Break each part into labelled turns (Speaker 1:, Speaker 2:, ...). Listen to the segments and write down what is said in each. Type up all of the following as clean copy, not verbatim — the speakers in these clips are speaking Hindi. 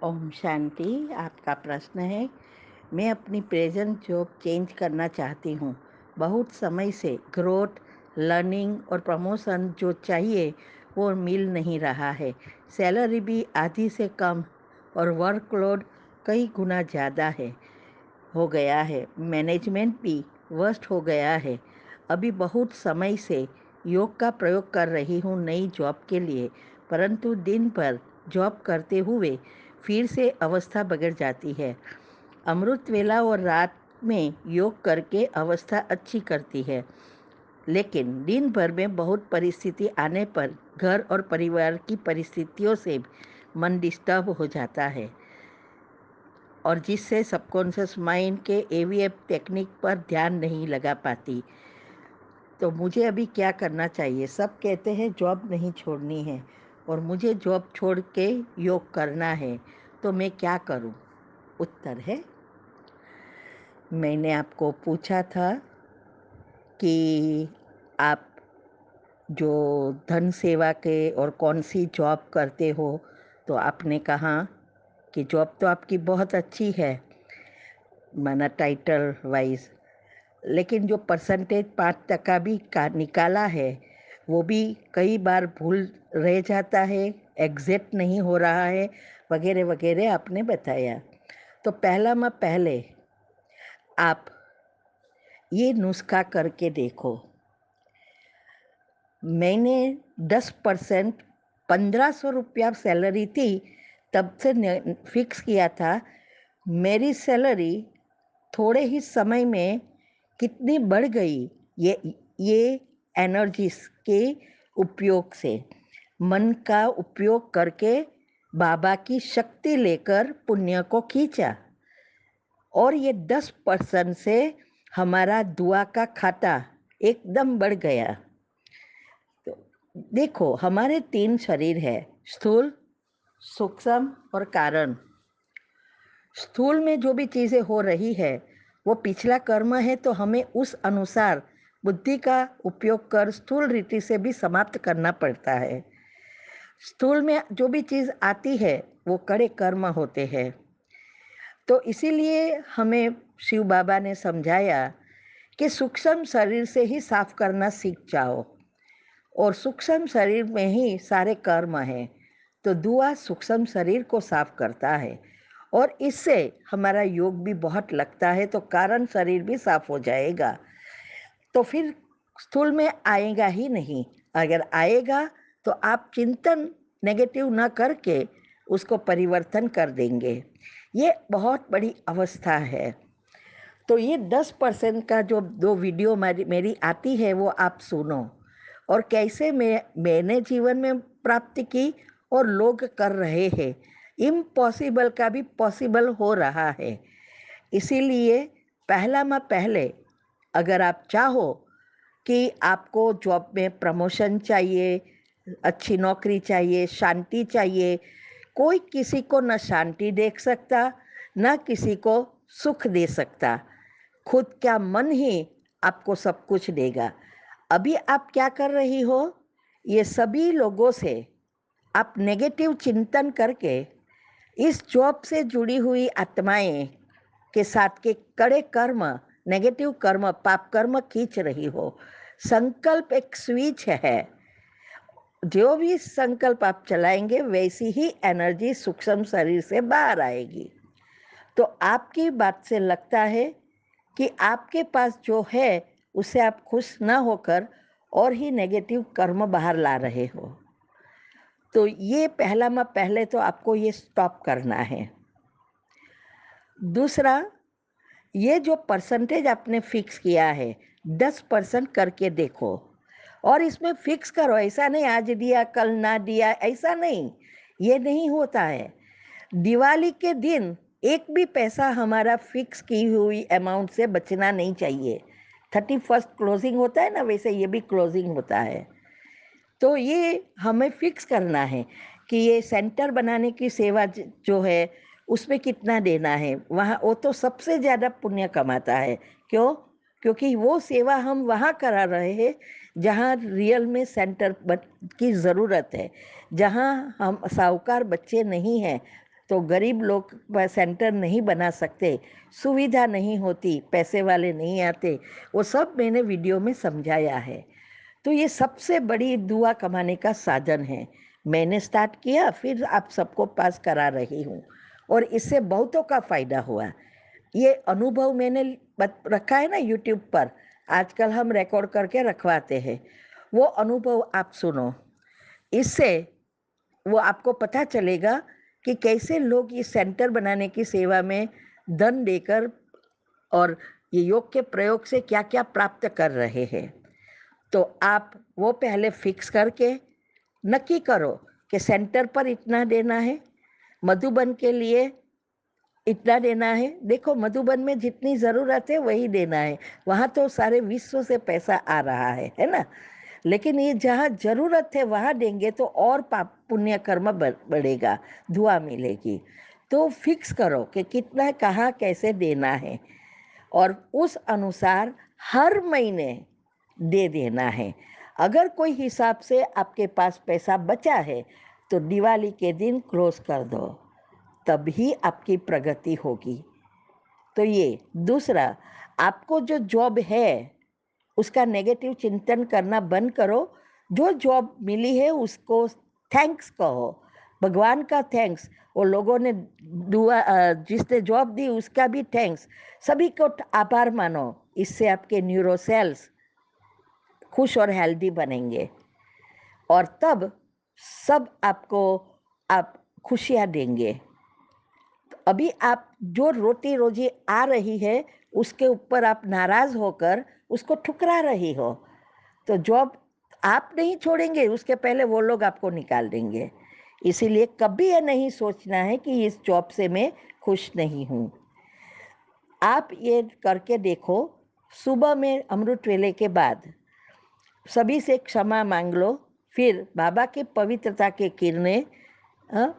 Speaker 1: ओम शांति। आपका प्रश्न है, मैं अपनी प्रेजेंट जॉब चेंज करना चाहती हूँ। बहुत समय से ग्रोथ, लर्निंग और प्रमोशन जो चाहिए वो मिल नहीं रहा है। सैलरी भी आधी से कम और वर्कलोड कई गुना ज़्यादा हो गया है। मैनेजमेंट भी वर्स्ट हो गया है। अभी बहुत समय से योग का प्रयोग कर रही हूँ नई जॉब के लिए, परंतु दिन भर जॉब करते हुए फिर से अवस्था बिगड़ जाती है। अमृत वेला और रात में योग करके अवस्था अच्छी करती है, लेकिन दिन भर में बहुत परिस्थिति आने पर घर और परिवार की परिस्थितियों से मन डिस्टर्ब हो जाता है और जिससे सबकॉन्शियस माइंड के एवीएफ टेक्निक पर ध्यान नहीं लगा पाती। तो मुझे अभी क्या करना चाहिए? सब कहते हैं जॉब नहीं छोड़नी है और मुझे जॉब छोड़ के योग करना है, तो मैं क्या करूं? उत्तर है, मैंने आपको पूछा था कि आप जो धन सेवा के और कौन सी जॉब करते हो, तो आपने कहा कि जॉब तो आपकी बहुत अच्छी है, माना टाइटल वाइज, लेकिन जो परसेंटेज 5% भी का निकाला है वो भी कई बार भूल रह जाता है, एग्जैक्ट नहीं हो रहा है, वगैरह वगैरह आपने बताया। तो पहले आप ये नुस्खा करके देखो। मैंने 10% 1500 रुपया सैलरी थी, तब से फिक्स किया था। मेरी सैलरी थोड़े ही समय में कितनी बढ़ गई, ये एनर्जीज के उपयोग से, मन का उपयोग करके बाबा की शक्ति लेकर पुण्य को खींचा और ये 10% से हमारा दुआ का खाता एकदम बढ़ गया। तो देखो, हमारे 3 शरीर है, स्थूल, सूक्ष्म और कारण। स्थूल में जो भी चीज़ें हो रही है वो पिछला कर्म है, तो हमें उस अनुसार बुद्धि का उपयोग कर स्थूल रीति से भी समाप्त करना पड़ता है। स्थूल में जो भी चीज़ आती है वो कड़े कर्म होते हैं। तो इसीलिए हमें शिव बाबा ने समझाया कि सूक्ष्म शरीर से ही साफ करना सीख जाओ और सूक्ष्म शरीर में ही सारे कर्म हैं। तो दुआ सूक्ष्म शरीर को साफ करता है और इससे हमारा योग भी बहुत लगता है, तो कारण शरीर भी साफ हो जाएगा। तो फिर स्थूल में आएगा ही नहीं। अगर आएगा तो आप चिंतन नेगेटिव ना करके उसको परिवर्तन कर देंगे। ये बहुत बड़ी अवस्था है। तो ये 10% का जो 2 वीडियो मेरी आती है वो आप सुनो और कैसे मैंने जीवन में प्राप्ति की और लोग कर रहे हैं। इम्पॉसिबल का भी पॉसिबल हो रहा है। इसीलिए पहले अगर आप चाहो कि आपको जॉब में प्रमोशन चाहिए, अच्छी नौकरी चाहिए, शांति चाहिए, कोई किसी को न शांति दे सकता, न किसी को सुख दे सकता। खुद का मन ही आपको सब कुछ देगा। अभी आप क्या कर रही हो? ये सभी लोगों से आप नेगेटिव चिंतन करके इस जॉब से जुड़ी हुई आत्माएं के साथ के कड़े कर्म, नेगेटिव कर्म, पाप कर्म खींच रही हो। संकल्प एक स्विच है, जो भी संकल्प आप चलाएंगे वैसी ही एनर्जी सूक्ष्म शरीर से बाहर आएगी। तो आपकी बात से लगता है कि आपके पास जो है उससे आप खुश ना होकर और ही नेगेटिव कर्म बाहर ला रहे हो। तो ये पहले तो आपको ये स्टॉप करना है। दूसरा, ये जो परसेंटेज आपने फिक्स किया है 10% करके देखो और इसमें फिक्स करो। ऐसा नहीं आज दिया कल ना दिया, ऐसा नहीं, ये नहीं होता है। दिवाली के दिन एक भी पैसा हमारा फिक्स की हुई अमाउंट से बचना नहीं चाहिए। 31st क्लोजिंग होता है ना, वैसे ये भी क्लोजिंग होता है। तो ये हमें फिक्स करना है कि ये सेंटर बनाने की सेवा जो है उसमें कितना देना है। वहाँ वो तो सबसे ज़्यादा पुण्य कमाता है। क्यों? क्योंकि वो सेवा हम वहाँ करा रहे हैं जहाँ रियल में सेंटर की ज़रूरत है, जहाँ हम साहूकार बच्चे नहीं हैं, तो गरीब लोग सेंटर नहीं बना सकते, सुविधा नहीं होती, पैसे वाले नहीं आते, वो सब मैंने वीडियो में समझाया है। तो ये सबसे बड़ी दुआ कमाने का साधन है। मैंने स्टार्ट किया, फिर आप सबको पास करा रही हूँ और इससे बहुतों का फ़ायदा हुआ। ये अनुभव मैंने रखा है ना यूट्यूब पर, आजकल हम रिकॉर्ड करके रखवाते हैं। वो अनुभव आप सुनो, इससे वो आपको पता चलेगा कि कैसे लोग ये सेंटर बनाने की सेवा में धन देकर और ये योग के प्रयोग से क्या-क्या प्राप्त कर रहे हैं। तो आप वो पहले फिक्स करके नक्की करो कि सेंटर पर इतना देना है, मधुबन के लिए इतना देना है। देखो मधुबन में जितनी ज़रूरत है वही देना है, वहाँ तो सारे विश्व से पैसा आ रहा है ना? लेकिन ये जहाँ ज़रूरत है वहाँ देंगे तो और पाप पुण्य कर्म बढ़ेगा, दुआ मिलेगी। तो फिक्स करो कि कितना कहाँ कैसे देना है और उस अनुसार हर महीने दे देना है। अगर कोई हिसाब से आपके पास पैसा बचा है तो दिवाली के दिन क्लोज कर दो, तभी आपकी प्रगति होगी। तो ये दूसरा, आपको जो जॉब है उसका नेगेटिव चिंतन करना बंद करो। जो जॉब मिली है उसको थैंक्स कहो, भगवान का थैंक्स, वो लोगों ने जिसने जॉब दी उसका भी थैंक्स, सभी को आभार मानो। इससे आपके न्यूरो सेल्स खुश और हेल्दी बनेंगे और तब सब आपको आप खुशियाँ देंगे। अभी आप जो रोटी रोजी आ रही है उसके ऊपर आप नाराज़ होकर उसको ठुकरा रही हो, तो जॉब आप नहीं छोड़ेंगे, उसके पहले वो लोग आपको निकाल देंगे। इसीलिए कभी ये नहीं सोचना है कि इस जॉब से मैं खुश नहीं हूँ। आप ये करके देखो, सुबह में अमृत वेले के बाद सभी से क्षमा मांग लो, फिर बाबा की पवित्रता की किरणें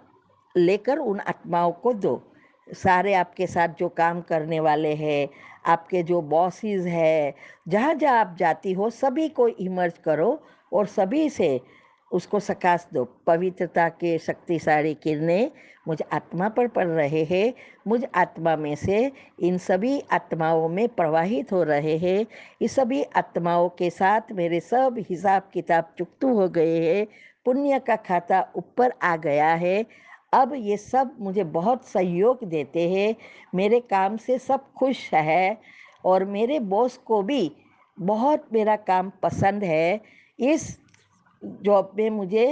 Speaker 1: लेकर उन आत्माओं को दो। सारे आपके साथ जो काम करने वाले हैं, आपके जो बॉसेस हैं, जहाँ-जहाँ आप जाती हो सभी को इमर्ज करो और सभी से उसको सकाश दो। पवित्रता के शक्तिशाली किरणें मुझ आत्मा पर पड़ रहे हैं, मुझ आत्मा में से इन सभी आत्माओं में प्रवाहित हो रहे हैं। इस सभी आत्माओं के साथ मेरे सब हिसाब-किताब चुकतू हो गए हैं, पुण्य का खाता ऊपर आ गया है। अब ये सब मुझे बहुत सहयोग देते हैं, मेरे काम से सब खुश है और मेरे बॉस को भी बहुत मेरा काम पसंद है। इस जॉब में मुझे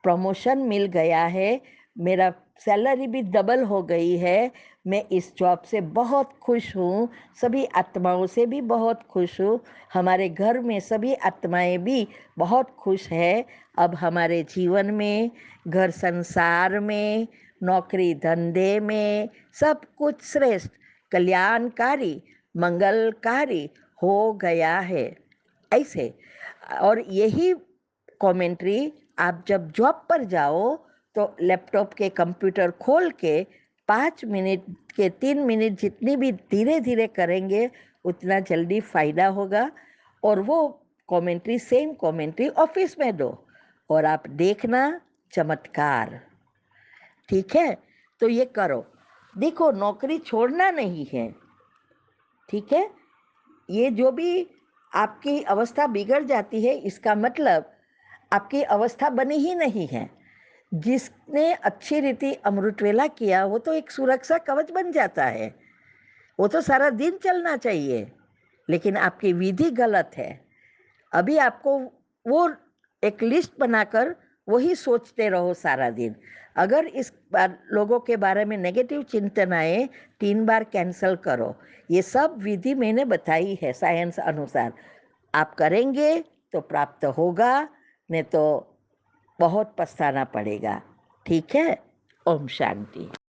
Speaker 1: प्रमोशन मिल गया है, मेरा सैलरी भी डबल हो गई है। मैं इस जॉब से बहुत खुश हूँ, सभी आत्माओं से भी बहुत खुश हूँ। हमारे घर में सभी आत्माएँ भी बहुत खुश हैं। अब हमारे जीवन में, घर संसार में, नौकरी धंधे में सब कुछ श्रेष्ठ, कल्याणकारी, मंगलकारी हो गया है। ऐसे और यही कमेंट्री आप जब जॉब पर जाओ तो लैपटॉप के कंप्यूटर खोल के 5 मिनट के 3 मिनट जितनी भी धीरे-धीरे करेंगे उतना जल्दी फ़ायदा होगा और वो कमेंट्री सेम कमेंट्री ऑफ़िस में दो और आप देखना चमत्कार, ठीक है? तो ये करो। देखो नौकरी छोड़ना नहीं है, ठीक है? ये जो भी आपकी अवस्था बिगड़ जाती है इसका मतलब आपकी अवस्था बनी ही नहीं है। जिसने अच्छी रीति अमृतवेला किया वो तो एक सुरक्षा कवच बन जाता है, वो तो सारा दिन चलना चाहिए, लेकिन आपकी विधि गलत है। अभी आपको वो एक लिस्ट बनाकर वही सोचते रहो सारा दिन। अगर इस बार लोगों के बारे में नेगेटिव चिंतन आए 3 बार कैंसल करो। ये सब विधि मैंने बताई है साइंस अनुसार। आप करेंगे तो प्राप्त होगा, नहीं तो बहुत पछताना पड़ेगा। ठीक है? ओम शांति।